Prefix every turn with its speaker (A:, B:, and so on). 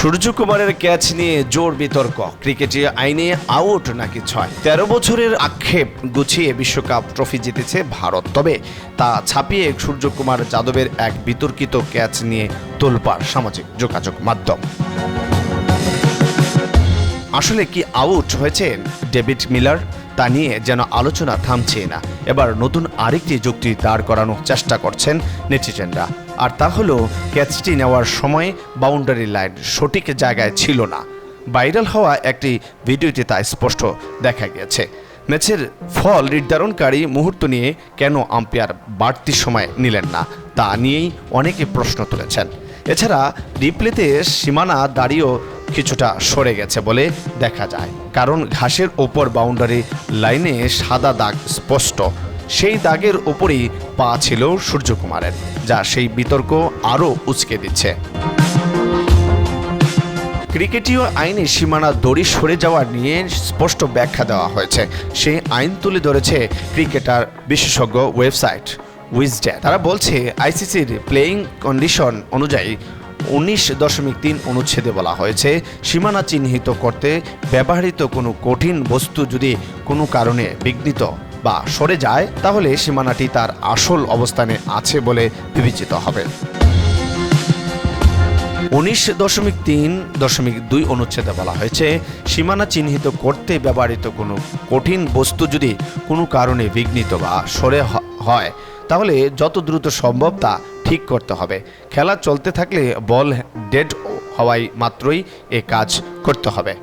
A: সূর্যকুমারের catch নিয়ে জোর বিতর্ক, ক্রিকেটে আইনে আউট নাকি ৬। ১৩ বছরের আক্ষেপ গুছিয়ে বিশ্বকাপ ট্রফি জিতেছে ভারত, তবে তা ছাপিয়ে সূর্যকুমার যাদবের এক বিতর্কিত ক্যাচ নিয়ে তোলপাড় সামাজিক যোগাযোগ মাধ্যম। আসলে কি আউট হয়েছেন ডেভিড মিলার, তা নিয়ে যেন আলোচনা থামছে না। এবার নতুন আরেকটি যুক্তি দাঁড় করানোর চেষ্টা করছেন নেটিজেনরা, আর তা হলো ক্যাচটি নেওয়ার সময় বাউন্ডারি লাইন সঠিক জায়গায় ছিল না। ভাইরাল হওয়া একটি ভিডিওতে তা স্পষ্ট দেখা গিয়েছে। ম্যাচের ফল নির্ধারণকারী মুহূর্ত নিয়ে কেন আম্পায়ার বাড়তি সময় নিলেন না, তা নিয়েই অনেকে প্রশ্ন তুলেছেন। এছাড়া রিপ্লেতে সীমানা দাঁড়িয়েও কিছুটা সরে গেছে বলে দেখা যায়, কারণ ঘাসের ওপর বাউন্ডারি লাইনে সাদা দাগ স্পষ্ট। সেই দাগের ওপরই পা ছিল সূর্যকুমারের, যা সেই বিতর্ক আরও উচকে দিচ্ছে। ক্রিকেটীয় আইনে সীমানা দড়ি সরে যাওয়া নিয়ে স্পষ্ট ব্যাখ্যা দেওয়া হয়েছে। সেই আইন তুলে ধরেছে ক্রিকেটার বিশেষজ্ঞ ওয়েবসাইট উইজডেন। তারা বলছে, আইসিসির প্লেয়িং কন্ডিশন অনুযায়ী 19.3 অনুচ্ছেদে বলা হয়েছে, সীমানা চিহ্নিত করতে ব্যবহৃত কোনো কঠিন বস্তু যদি কোনো কারণে বিঘ্নিত বা সরে যায়, তাহলে সীমানাটি তার আসল অবস্থানে আছে বলে বিবেচিত হবে। 19.3.2 অনুচ্ছেদে বলা হয়েছে, সীমানা চিহ্নিত করতে ব্যবহৃত কোনো কঠিন বস্তু যদি কোনো কারণে বিঘ্নিত বা সরে হয়, তাহলে যত দ্রুত সম্ভব তা ঠিক করতে হবে। খেলা চলতে থাকলে বল ডেড হওয়াই মাত্রই এ কাজ করতে হবে।